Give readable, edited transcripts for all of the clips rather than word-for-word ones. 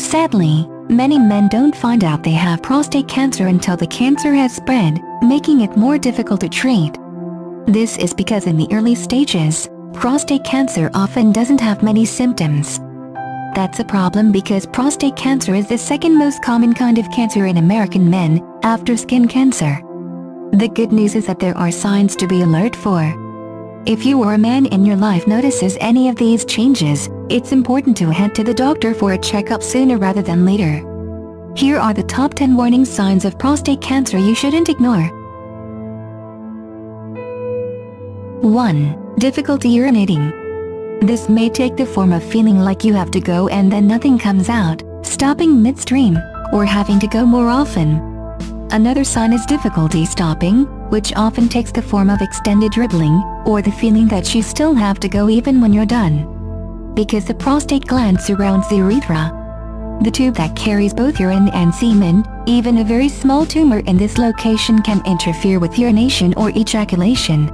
Sadly, many men don't find out they have prostate cancer until the cancer has spread, making it more difficult to treat. This is because in the early stages, prostate cancer often doesn't have many symptoms. That's a problem because prostate cancer is the second most common kind of cancer in American men, after skin cancer. The good news is that there are signs to be alert for. If you or a man in your life notices any of these changes, it's important to head to the doctor for a checkup sooner rather than later. Here are the top 10 warning signs of prostate cancer you shouldn't ignore. 1. Difficulty urinating. This may take the form of feeling like you have to go and then nothing comes out, stopping midstream, or having to go more often. Another sign is difficulty stopping, which often takes the form of extended dribbling, or the feeling that you still have to go even when you're done. Because the prostate gland surrounds the urethra, the tube that carries both urine and semen, even a very small tumor in this location can interfere with urination or ejaculation.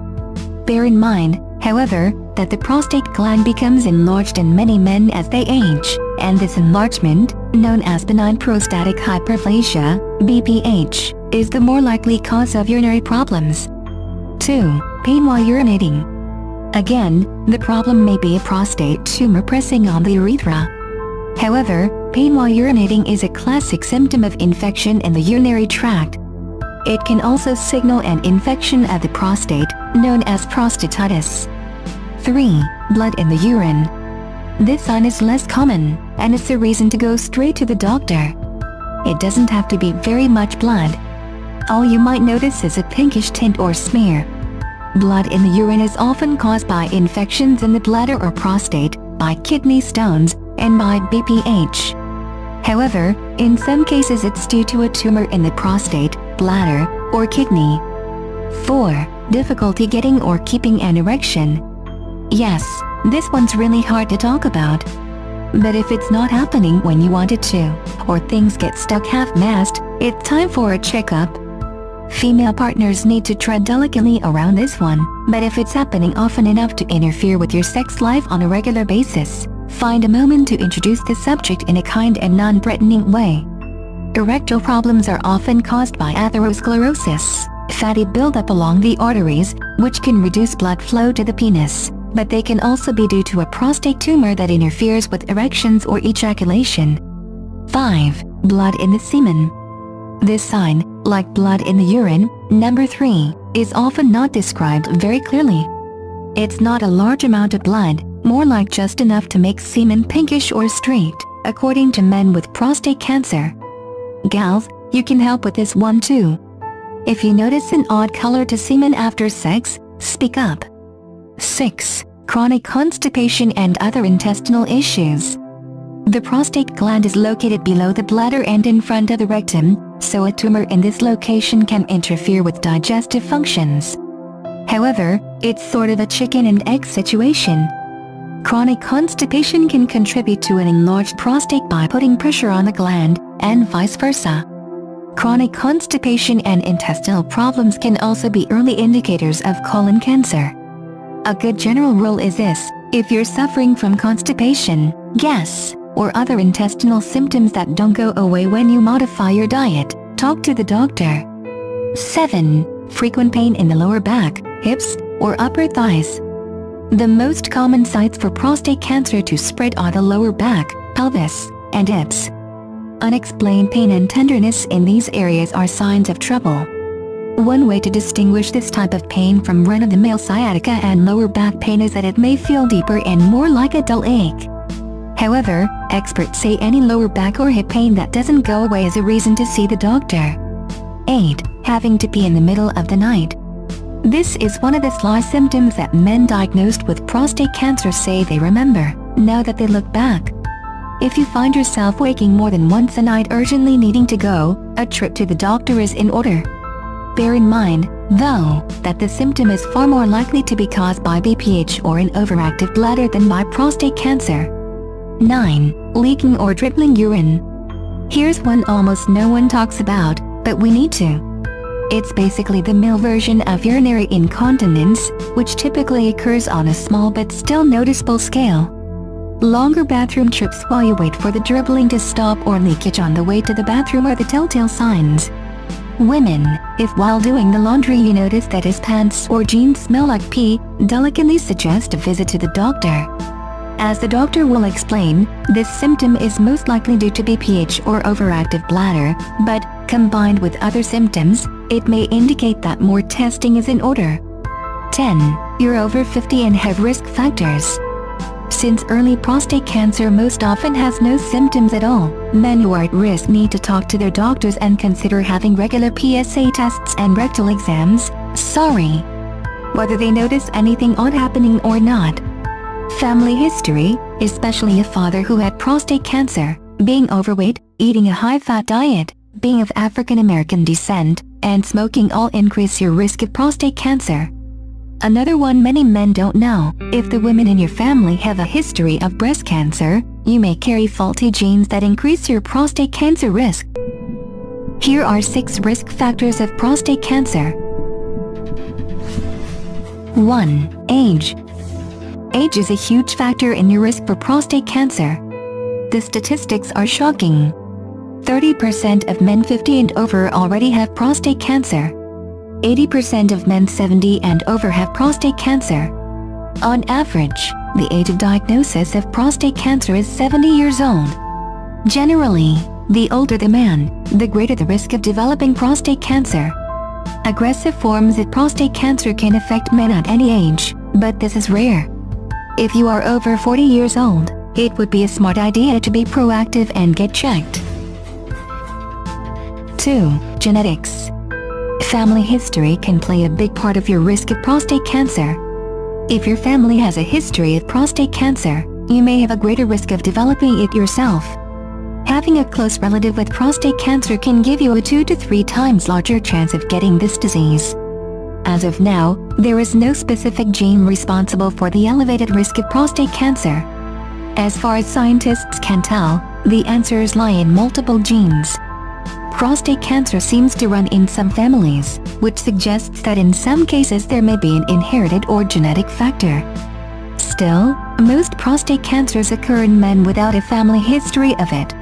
Bear in mind, however, that the prostate gland becomes enlarged in many men as they age, and this enlargement, known as benign prostatic hyperplasia, BPH, is the more likely cause of urinary problems. 2. Pain while urinating. Again, the problem may be a prostate tumor pressing on the urethra. However, pain while urinating is a classic symptom of infection in the urinary tract. It can also signal an infection of the prostate, known as prostatitis. 3. Blood in the urine. This sign is less common, and it's a reason to go straight to the doctor. It doesn't have to be very much blood. All you might notice is a pinkish tint or smear. Blood in the urine is often caused by infections in the bladder or prostate, by kidney stones, and by BPH. However, in some cases it's due to a tumor in the prostate, bladder, or kidney. 4. Difficulty getting or keeping an erection. Yes, this one's really hard to talk about. But if it's not happening when you want it to, or things get stuck half-mast, it's time for a checkup. Female partners need to tread delicately around this one, but if it's happening often enough to interfere with your sex life on a regular basis, find a moment to introduce the subject in a kind and non-threatening way. Erectile problems are often caused by atherosclerosis, fatty buildup along the arteries, which can reduce blood flow to the penis, but they can also be due to a prostate tumor that interferes with erections or ejaculation. 5. Blood in the semen. This sign, like blood in the urine, number 3, is often not described very clearly. It's not a large amount of blood, more like just enough to make semen pinkish or streaked, according to men with prostate cancer. Gals, you can help with this one too. If you notice an odd color to semen after sex, speak up. 6. Chronic constipation and other intestinal issues. The prostate gland is located below the bladder and in front of the rectum, so a tumor in this location can interfere with digestive functions. However, it's sort of a chicken and egg situation. Chronic constipation can contribute to an enlarged prostate by putting pressure on the gland, and vice versa. Chronic constipation and intestinal problems can also be early indicators of colon cancer. A good general rule is this: if you're suffering from constipation, gas, or other intestinal symptoms that don't go away when you modify your diet, talk to the doctor. 7. Frequent pain in the lower back, hips, or upper thighs. The most common sites for prostate cancer to spread are the lower back, pelvis, and hips. Unexplained pain and tenderness in these areas are signs of trouble. One way to distinguish this type of pain from run-of-the-mill sciatica and lower back pain is that it may feel deeper and more like a dull ache. However, experts say any lower back or hip pain that doesn't go away is a reason to see the doctor. 8. Having to pee in the middle of the night. This is one of the sly symptoms that men diagnosed with prostate cancer say they remember, now that they look back. If you find yourself waking more than once a night urgently needing to go, a trip to the doctor is in order. Bear in mind, though, that the symptom is far more likely to be caused by BPH or an overactive bladder than by prostate cancer. 9. Leaking or dribbling urine. Here's one almost no one talks about, but we need to. It's basically the male version of urinary incontinence, which typically occurs on a small but still noticeable scale. Longer bathroom trips while you wait for the dribbling to stop or leakage on the way to the bathroom are the telltale signs. Women, if while doing the laundry you notice that his pants or jeans smell like pee, delicately suggest a visit to the doctor. As the doctor will explain, this symptom is most likely due to BPH or overactive bladder, but, combined with other symptoms, it may indicate that more testing is in order. 10. You're over 50 and have risk factors. Since early prostate cancer most often has no symptoms at all, men who are at risk need to talk to their doctors and consider having regular PSA tests and rectal exams, whether they notice anything odd happening or not. Family history, especially a father who had prostate cancer, being overweight, eating a high-fat diet, being of African American descent, and smoking all increase your risk of prostate cancer. Another one many men don't know, if the women in your family have a history of breast cancer, you may carry faulty genes that increase your prostate cancer risk. Here are 6 risk factors of prostate cancer. 1. Age. Age is a huge factor in your risk for prostate cancer. The statistics are shocking. 30% of men 50 and over already have prostate cancer. 80% of men 70 and over have prostate cancer. On average, the age of diagnosis of prostate cancer is 70 years old. Generally, the older the man, the greater the risk of developing prostate cancer. Aggressive forms of prostate cancer can affect men at any age, but this is rare. If you are over 40 years old, it would be a smart idea to be proactive and get checked. 2. Genetics. Family history can play a big part of your risk of prostate cancer. If your family has a history of prostate cancer, you may have a greater risk of developing it yourself. Having a close relative with prostate cancer can give you a 2 to 3 times larger chance of getting this disease. As of now, there is no specific gene responsible for the elevated risk of prostate cancer. As far as scientists can tell, the answers lie in multiple genes. Prostate cancer seems to run in some families, which suggests that in some cases there may be an inherited or genetic factor. Still, most prostate cancers occur in men without a family history of it.